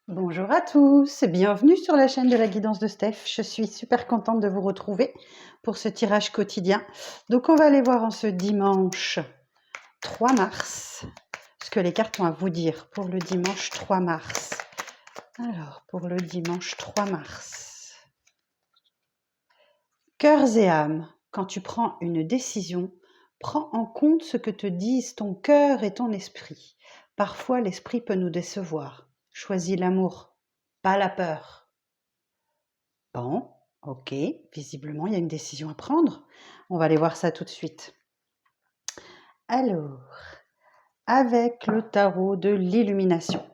Bonjour à tous, bienvenue sur la chaîne de la guidance de Steph. Je suis super contente de vous retrouver pour ce tirage quotidien. Donc on va aller voir en ce dimanche 3 mars ce que les cartes ont à vous dire pour le dimanche 3 mars. Alors pour le dimanche 3 mars. Cœurs et âmes, quand tu prends une décision, prends en compte ce que te disent ton cœur et ton esprit. Parfois l'esprit peut nous décevoir. Choisis l'amour, pas la peur. Bon, ok, visiblement il y a une décision à prendre. On va aller voir ça tout de suite. Alors, avec le tarot de l'illumination.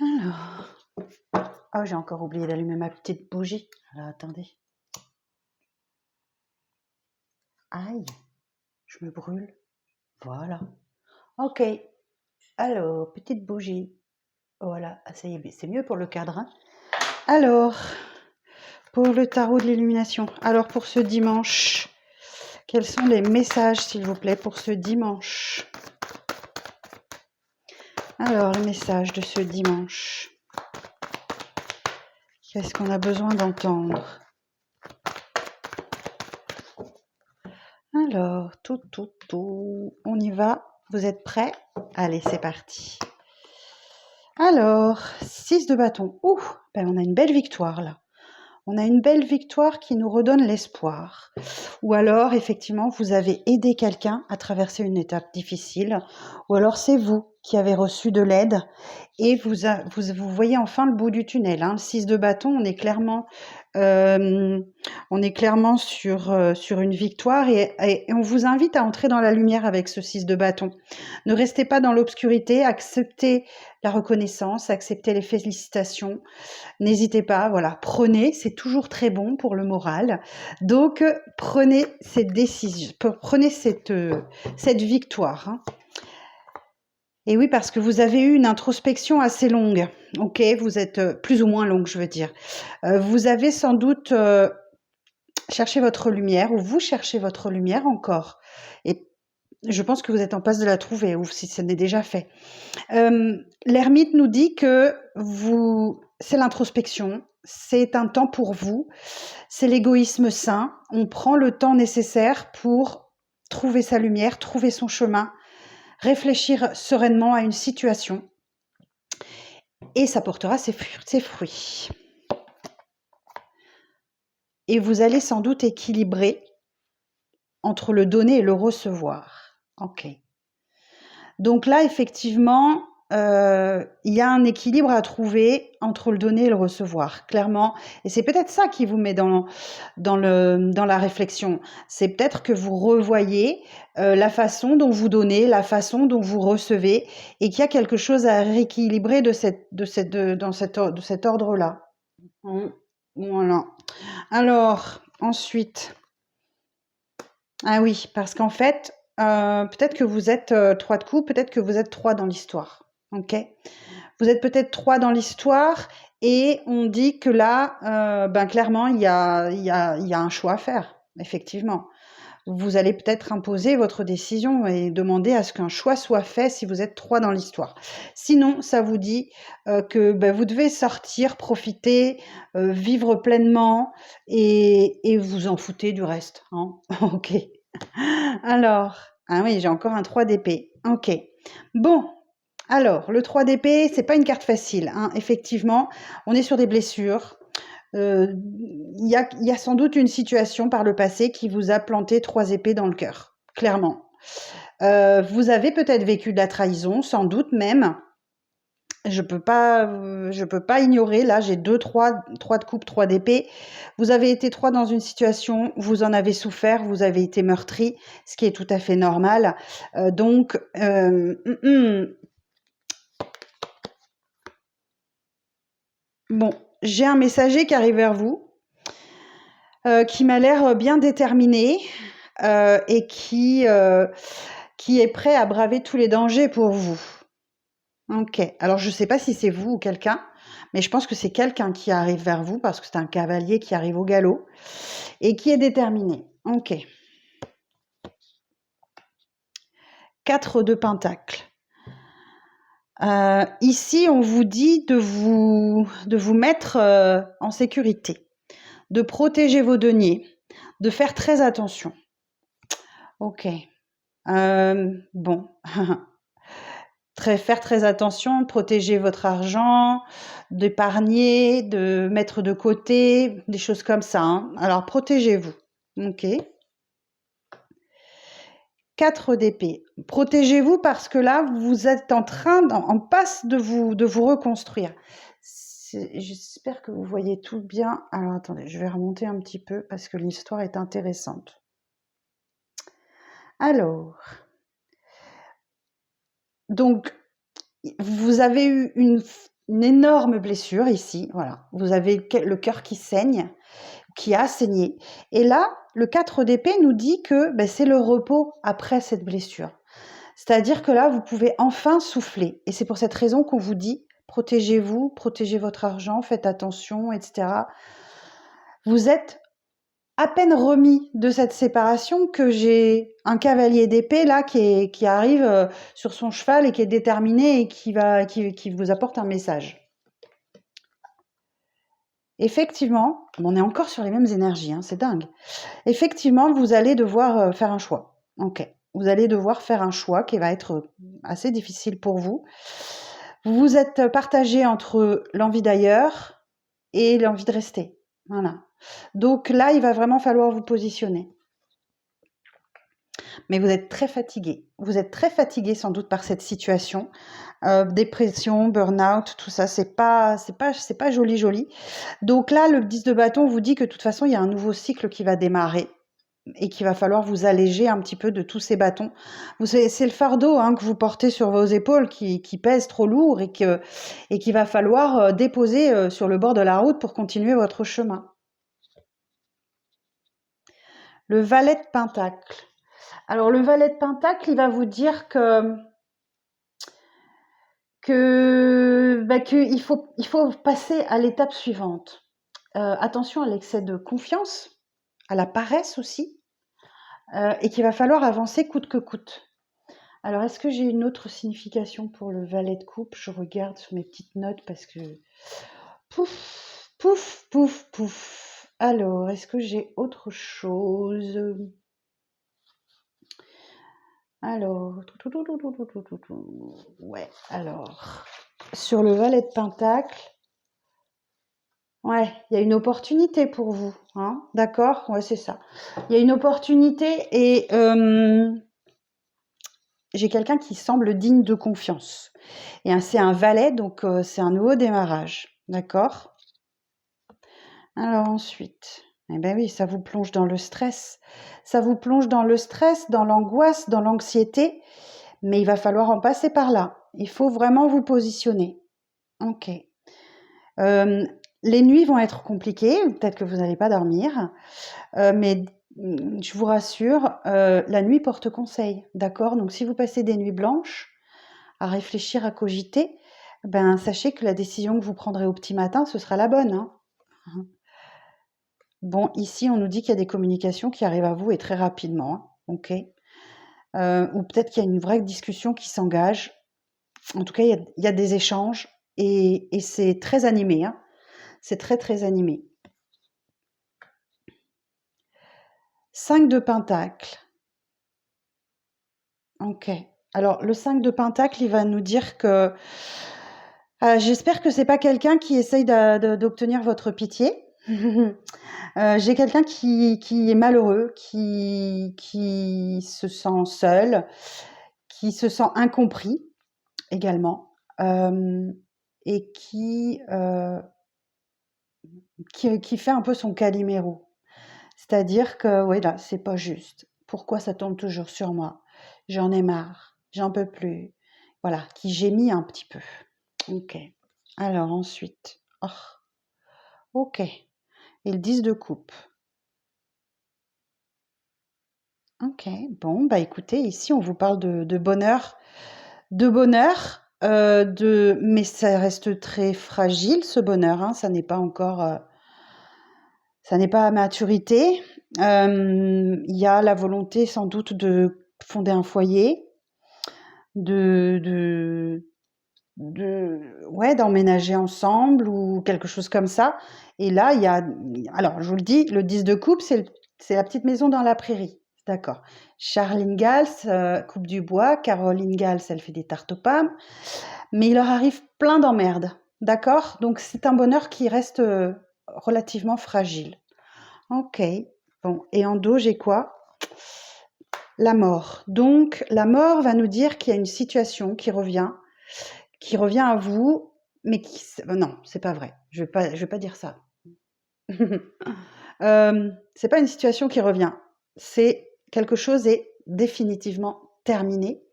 Alors, oh j'ai encore oublié d'allumer ma petite bougie. Alors attendez. Aïe, je me brûle. Voilà. Ok, alors, petite bougie. Voilà, ah, ça y est, c'est mieux pour le cadre. Hein. Alors, pour le tarot de l'illumination. Alors pour ce dimanche, quels sont les messages s'il vous plaît pour ce dimanche? Alors, le message de ce dimanche. Qu'est-ce qu'on a besoin d'entendre? Alors, tout. On y va. Vous êtes prêts? Allez, c'est parti. Alors, 6 de bâton. Ouh, ben on a une belle victoire là. On a une belle victoire qui nous redonne l'espoir. Ou alors, effectivement, vous avez aidé quelqu'un à traverser une étape difficile. Ou alors, c'est vous qui avez reçu de l'aide et vous voyez enfin le bout du tunnel. Hein. Le 6 de bâton, on est clairement sur une victoire et on vous invite à entrer dans la lumière avec ce 6 de bâton. Ne restez pas dans l'obscurité, acceptez la reconnaissance, acceptez les félicitations. N'hésitez pas, voilà, prenez, c'est toujours très bon pour le moral. Donc, prenez cette décision, prenez cette victoire. Hein. Et oui, parce que vous avez eu une introspection assez longue. Ok, vous êtes plus ou moins longue, je veux dire. Vous avez sans doute cherché votre lumière, ou vous cherchez votre lumière encore. Et je pense que vous êtes en passe de la trouver, ou si ce n'est déjà fait. L'ermite nous dit que c'est l'introspection, c'est un temps pour vous, c'est l'égoïsme sain. On prend le temps nécessaire pour trouver sa lumière, trouver son chemin, réfléchir sereinement à une situation et ça portera ses fruits. Et vous allez sans doute équilibrer entre le donner et le recevoir. Ok. Donc là, effectivement, il y a un équilibre à trouver entre le donner et le recevoir, clairement. Et c'est peut-être ça qui vous met dans la réflexion. C'est peut-être que vous revoyez la façon dont vous donnez, la façon dont vous recevez, et qu'il y a quelque chose à rééquilibrer de cet ordre-là. Voilà. Alors, ensuite, ah oui, parce qu'en fait, peut-être que vous êtes 3 de coups, peut-être que vous êtes 3 dans l'histoire. Ok. Vous êtes peut-être 3 dans l'histoire et on dit que là, clairement, il y a un choix à faire, effectivement. Vous allez peut-être imposer votre décision et demander à ce qu'un choix soit fait si vous êtes 3 dans l'histoire. Sinon, ça vous dit que vous devez sortir, profiter, vivre pleinement et vous en foutez du reste. Hein. Ok. Alors, ah oui, j'ai encore un 3 d'épée. Ok. Bon, alors, le 3 d'épée, c'est pas une carte facile. Hein. Effectivement, on est sur des blessures. Il y a sans doute une situation par le passé qui vous a planté 3 épées dans le cœur, clairement. Vous avez peut-être vécu de la trahison, sans doute même. Je peux pas ignorer. Là, j'ai 3 de coupe, 3 d'épée. Vous avez été 3 dans une situation, vous en avez souffert, vous avez été meurtri, ce qui est tout à fait normal. Donc, bon, j'ai un messager qui arrive vers vous, qui m'a l'air bien déterminé et qui est prêt à braver tous les dangers pour vous. Ok, alors je ne sais pas si c'est vous ou quelqu'un, mais je pense que c'est quelqu'un qui arrive vers vous parce que c'est un cavalier qui arrive au galop et qui est déterminé. Ok. 4 de pentacles. Ici, on vous dit de vous mettre en sécurité, de protéger vos deniers, de faire très attention. Ok. Bon. Faire très attention, protéger votre argent, d'épargner, de mettre de côté, des choses comme ça. Hein. Alors, protégez-vous. Ok. 4 d'épée. Protégez-vous parce que là, vous êtes en passe de vous reconstruire. J'espère que vous voyez tout bien. Alors, attendez, je vais remonter un petit peu parce que l'histoire est intéressante. Alors, donc, vous avez eu une énorme blessure ici, voilà. Vous avez le cœur qui saigne, qui a saigné. Et là, le 4 d'épée nous dit que c'est le repos après cette blessure. C'est-à-dire que là, vous pouvez enfin souffler. Et c'est pour cette raison qu'on vous dit, protégez-vous, protégez votre argent, faites attention, etc. Vous êtes à peine remis de cette séparation que j'ai un cavalier d'épée là qui arrive sur son cheval et qui est déterminé et qui vous apporte un message. Effectivement, on est encore sur les mêmes énergies, hein, c'est dingue. Effectivement, vous allez devoir faire un choix. Ok, vous allez devoir faire un choix qui va être assez difficile pour vous. Vous êtes partagé entre l'envie d'ailleurs et l'envie de rester. Voilà. Donc là, il va vraiment falloir vous positionner. Mais vous êtes très fatigué. Vous êtes très fatigué sans doute par cette situation. Dépression, burn-out, tout ça, c'est pas joli. Donc là, le 10 de bâton vous dit que de toute façon, il y a un nouveau cycle qui va démarrer et qu'il va falloir vous alléger un petit peu de tous ces bâtons. C'est le fardeau que vous portez sur vos épaules qui pèse trop lourd et qu'il va falloir déposer sur le bord de la route pour continuer votre chemin. Le valet de pentacle. Alors, le valet de pentacle, il va vous dire qu'il faut passer à l'étape suivante. Attention à l'excès de confiance, à la paresse aussi, et qu'il va falloir avancer coûte que coûte. Alors, est-ce que j'ai une autre signification pour le valet de coupe? Je regarde sur mes petites notes parce que... Pouf, pouf, pouf, pouf. Alors, est-ce que j'ai autre chose? Alors, ouais, alors, sur le valet de pentacle, ouais, il y a une opportunité pour vous, hein, d'accord? Ouais, c'est ça. Il y a une opportunité et j'ai quelqu'un qui semble digne de confiance. Et c'est un valet, donc c'est un nouveau démarrage, d'accord? Alors ensuite, eh ben oui, ça vous plonge dans le stress. Ça vous plonge dans le stress, dans l'angoisse, dans l'anxiété, mais il va falloir en passer par là. Il faut vraiment vous positionner. Ok. Les nuits vont être compliquées, peut-être que vous n'allez pas dormir, mais je vous rassure, la nuit porte conseil, d'accord? Donc si vous passez des nuits blanches à réfléchir, à cogiter, sachez que la décision que vous prendrez au petit matin, ce sera la bonne, hein. Bon, ici, on nous dit qu'il y a des communications qui arrivent à vous et très rapidement, hein, ok? Ou peut-être qu'il y a une vraie discussion qui s'engage. En tout cas, il y a des échanges et c'est très animé, hein. C'est très, très animé. 5 de pentacle. Ok. Alors, le 5 de pentacle, il va nous dire que... j'espère que c'est pas quelqu'un qui essaye d'obtenir votre pitié. J'ai quelqu'un qui est malheureux, qui se sent seul, qui se sent incompris également, et qui fait un peu son Calimero. C'est-à-dire que, oui, là, c'est pas juste. Pourquoi ça tombe toujours sur moi? J'en ai marre, j'en peux plus. Voilà, qui gémit un petit peu. Ok. Alors ensuite, oh, ok. Et le 10 de coupe. Ok, bon, écoutez, ici on vous parle de bonheur, mais ça reste très fragile ce bonheur, hein, ça n'est pas encore, ça n'est pas à maturité. Il y a la volonté sans doute de fonder un foyer, de ouais, d'emménager ensemble ou quelque chose comme ça. Et là, il y a, alors je vous le dis, le 10 de coupe, c'est la petite maison dans la prairie. D'accord. Charline Gals, coupe du bois. Caroline Gals, elle fait des tartes aux pommes. Mais il leur arrive plein d'emmerdes. D'accord? Donc c'est un bonheur qui reste relativement fragile. Ok. Bon. Et en dos, j'ai quoi? La mort. Donc la mort va nous dire qu'il y a une situation qui revient à vous, mais qui non, c'est pas vrai. Je vais pas dire ça. C'est pas une situation qui revient. C'est quelque chose est définitivement terminé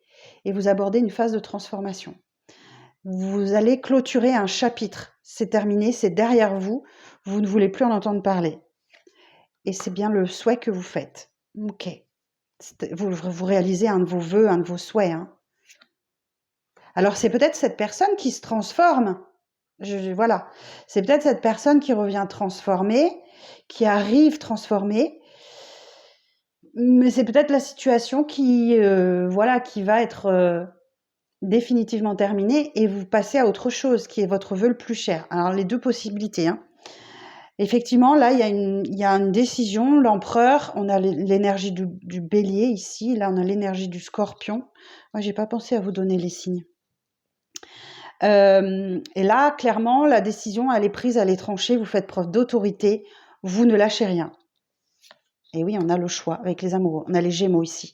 et vous abordez une phase de transformation. Vous allez clôturer un chapitre. C'est terminé, c'est derrière vous. Vous ne voulez plus en entendre parler. Et c'est bien le souhait que vous faites. Ok. Vous réalisez un de vos vœux, un de vos souhaits. Hein. Alors c'est peut-être cette personne qui se transforme. Voilà. C'est peut-être cette personne qui revient transformée, qui arrive transformée. Mais c'est peut-être la situation qui, voilà, qui va être définitivement terminée et vous passez à autre chose, qui est votre vœu le plus cher. Alors les deux possibilités. Hein. Effectivement, là, il y a une décision. L'empereur, on a l'énergie du bélier ici. Là, on a l'énergie du scorpion. Moi, j'ai pas pensé à vous donner les signes. Et là, clairement, la décision, elle est prise, elle est tranchée. Vous faites preuve d'autorité. Vous ne lâchez rien. Et oui, on a le choix avec les amoureux. On a les Gémeaux ici.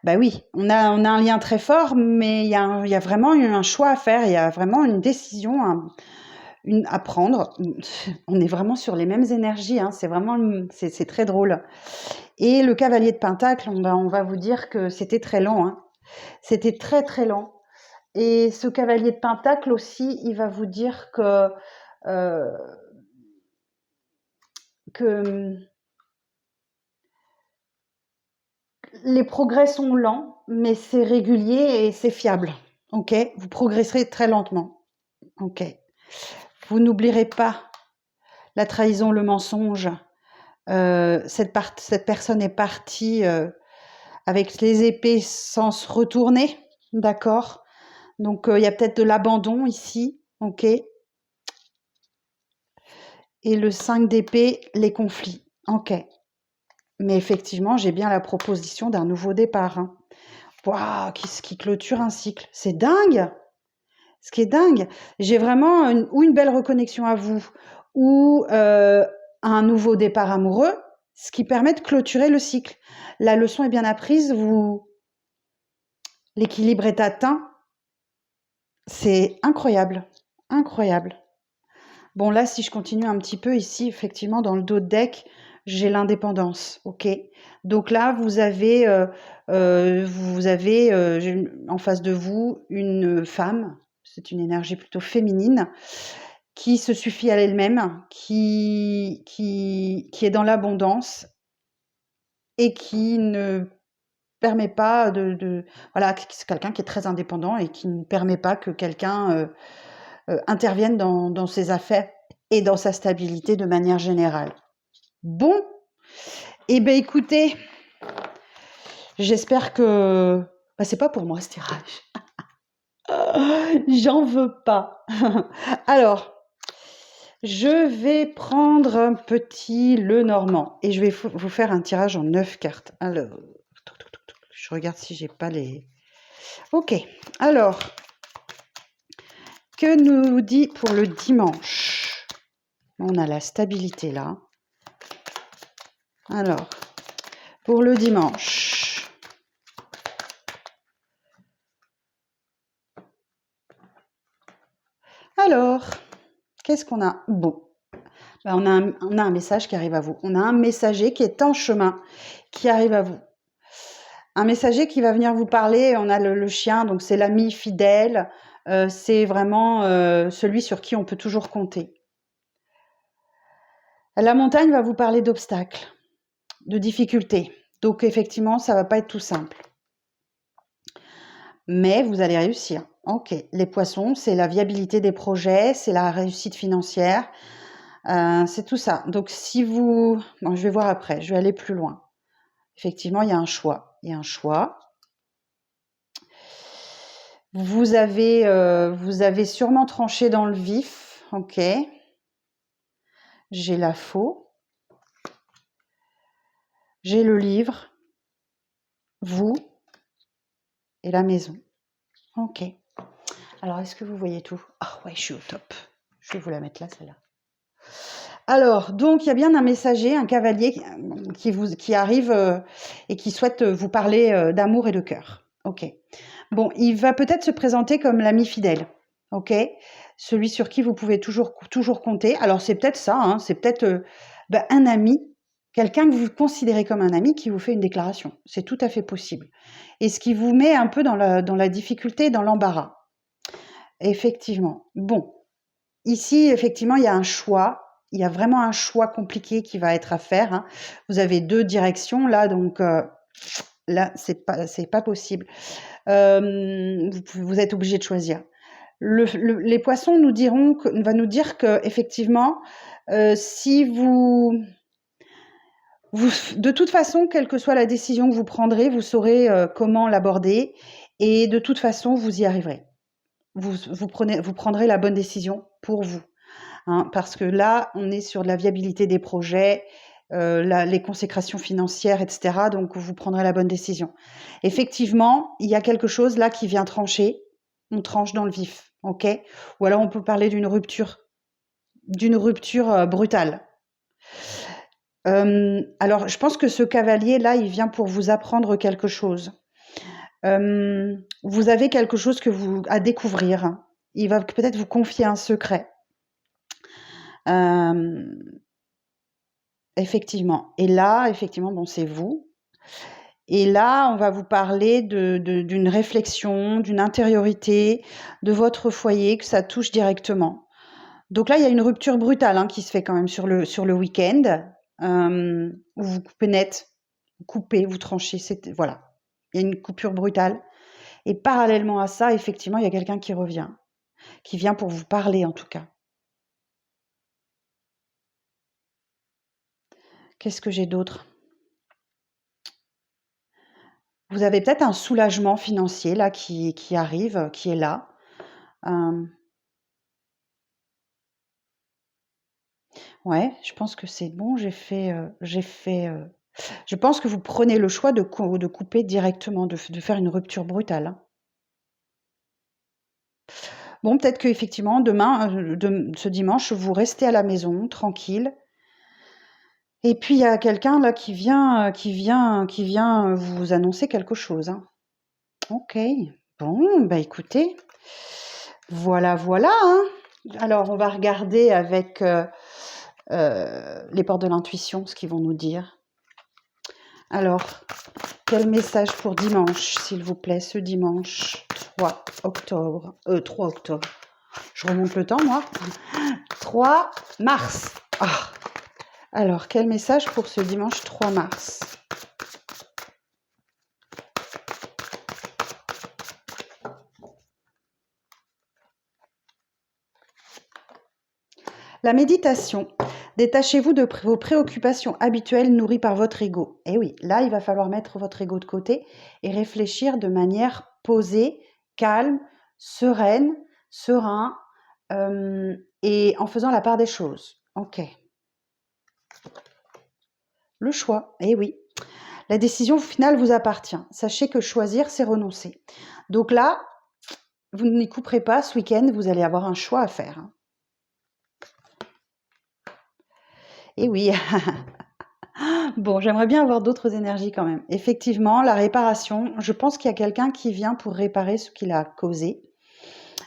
Ben oui, on a un lien très fort, mais il y a vraiment un choix à faire. Il y a vraiment une décision à prendre. On est vraiment sur les mêmes énergies. Hein. C'est vraiment, c'est très drôle. Et le cavalier de Pentacle, on va vous dire que c'était très lent. Hein. C'était très très lent. Et ce cavalier de Pentacle aussi, il va vous dire que les progrès sont lents, mais c'est régulier et c'est fiable. Ok, vous progresserez très lentement. Ok, vous n'oublierez pas la trahison, le mensonge. Cette personne est partie avec les épées sans se retourner, d'accord. Donc il y a peut-être de l'abandon ici, ok. Et le 5 d'épée, les conflits, ok. Mais effectivement, j'ai bien la proposition d'un nouveau départ. Hein. Waouh, qui clôture un cycle. C'est dingue. Ce qui est dingue. J'ai vraiment ou une belle reconnexion à vous, ou un nouveau départ amoureux, ce qui permet de clôturer le cycle. La leçon est bien apprise, l'équilibre est atteint. C'est incroyable. Incroyable. Bon, là, si je continue un petit peu ici, effectivement, dans le dos de deck, j'ai l'indépendance, ok. Donc là, vous avez en face de vous une femme, c'est une énergie plutôt féminine, qui se suffit à elle-même, qui est dans l'abondance et qui ne permet pas voilà, c'est quelqu'un qui est très indépendant et qui ne permet pas que quelqu'un intervienne dans ses affaires et dans sa stabilité de manière générale. Bon, eh bien écoutez, j'espère que... c'est pas pour moi ce tirage. J'en veux pas. Alors, je vais prendre un petit Lenormand et je vais vous faire un tirage en 9 cartes. Alors, je regarde si j'ai pas les... Ok, alors, que nous dit pour le dimanche? On a la stabilité là. Alors, pour le dimanche. Alors, qu'est-ce qu'on a? Bon, on a un message qui arrive à vous. On a un messager qui est en chemin, qui arrive à vous. Un messager qui va venir vous parler. On a le chien, donc c'est l'ami fidèle. C'est vraiment celui sur qui on peut toujours compter. La montagne va vous parler d'obstacles, de difficultés. Donc effectivement, ça va pas être tout simple. Mais vous allez réussir. Ok, les poissons, c'est la viabilité des projets, c'est la réussite financière, c'est tout ça. Donc si vous... Bon, je vais voir après, je vais aller plus loin. Effectivement, il y a un choix. Il y a un choix. vous avez sûrement tranché dans le vif. Ok. J'ai la faux. J'ai le livre. Vous et la maison. Ok. Alors, est-ce que vous voyez tout? Ah ouais, je suis au top. Je vais vous la mettre là, celle-là. Alors, donc, il y a bien un messager, un cavalier qui arrive et qui souhaite vous parler d'amour et de cœur. Ok. Bon, il va peut-être se présenter comme l'ami fidèle. Ok. Celui sur qui vous pouvez toujours compter. Alors, c'est peut-être ça, hein, c'est peut-être un ami, quelqu'un que vous considérez comme un ami qui vous fait une déclaration. C'est tout à fait possible. Et ce qui vous met un peu dans la difficulté, dans l'embarras. Effectivement. Bon, ici, effectivement, il y a un choix. Il y a vraiment un choix compliqué qui va être à faire, hein. Vous avez 2 directions là, donc là, c'est pas possible. Vous êtes obligé de choisir. Les poissons va nous dire qu'effectivement, si de toute façon, quelle que soit la décision que vous prendrez, vous saurez comment l'aborder et de toute façon, vous y arriverez. Vous prendrez la bonne décision pour vous, hein, parce que là, on est sur de la viabilité des projets, les consécrations financières, etc. Donc, vous prendrez la bonne décision. Effectivement, il y a quelque chose là qui vient trancher. On tranche dans le vif, ok? Ou alors, on peut parler d'une rupture brutale. Alors, je pense que ce cavalier là, il vient pour vous apprendre quelque chose. Vous avez quelque chose à découvrir. Il va peut-être vous confier un secret. Effectivement. Et là, effectivement, bon, c'est vous. Et là, on va vous parler d'une réflexion, d'une intériorité, de votre foyer, que ça touche directement. Donc là, il y a une rupture brutale, hein, qui se fait quand même sur le week-end, où vous coupez net, vous tranchez, voilà. Il y a une coupure brutale. Et parallèlement à ça, effectivement, il y a quelqu'un qui revient, qui vient pour vous parler en tout cas. Qu'est-ce que j'ai d'autre? Vous avez peut-être un soulagement financier là qui arrive, qui est là. Ouais, je pense que c'est bon. Je pense que vous prenez le choix de couper directement, de faire une rupture brutale, hein. Bon, peut-être qu'effectivement demain, ce dimanche, vous restez à la maison tranquille et puis il y a quelqu'un là qui vient vous annoncer quelque chose, hein. OK. Bon, bah, écoutez, voilà, voilà, hein. Alors on va regarder avec, les portes de l'intuition, ce qu'ils vont nous dire. Alors, quel message pour dimanche, s'il vous plaît, ce dimanche 3 octobre. 3 octobre. Je remonte le temps, moi. 3 mars. Ah. Alors, quel message pour ce dimanche 3 mars? La méditation. Détachez-vous de vos préoccupations habituelles nourries par votre ego. Et oui, là, il va falloir mettre votre ego de côté et réfléchir de manière posée, calme, serein, et en faisant la part des choses. Ok. Le choix. Eh oui. La décision finale vous appartient. Sachez que choisir, c'est renoncer. Donc là, vous n'y couperez pas ce week-end, vous allez avoir un choix à faire, hein. Et oui. Bon, j'aimerais bien avoir d'autres énergies quand même. Effectivement, la réparation, je pense qu'il y a quelqu'un qui vient pour réparer ce qu'il a causé.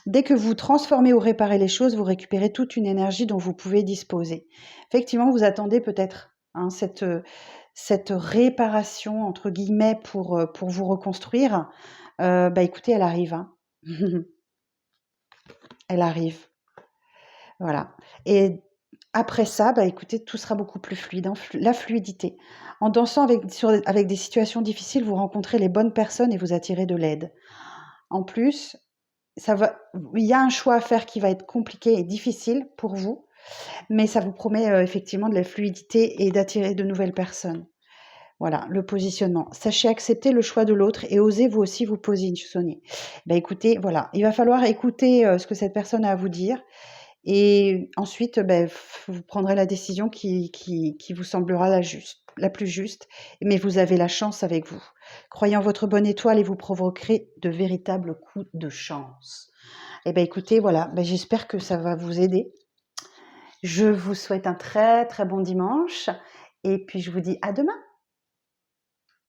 Dès que vous transformez ou réparez les choses, vous récupérez toute une énergie dont vous pouvez disposer. Effectivement, vous attendez peut-être, hein, cette réparation, entre guillemets, pour vous reconstruire. Bah écoutez, elle arrive, hein. Elle arrive. Voilà. Et après ça, bah écoutez, tout sera beaucoup plus fluide, hein, la fluidité. En dansant avec des situations difficiles, vous rencontrez les bonnes personnes et vous attirez de l'aide. En plus, il y a un choix à faire qui va être compliqué et difficile pour vous, mais ça vous promet effectivement de la fluidité et d'attirer de nouvelles personnes. Voilà, le positionnement. Sachez accepter le choix de l'autre et osez vous aussi vous positionner. Bah, écoutez, voilà, il va falloir écouter, ce que cette personne a à vous dire et ensuite, vous prendrez la décision qui vous semblera la plus juste, mais vous avez la chance avec vous. Croyez en votre bonne étoile et vous provoquerez de véritables coups de chance. Et ben écoutez, voilà, j'espère que ça va vous aider. Je vous souhaite un très, très bon dimanche et puis je vous dis à demain.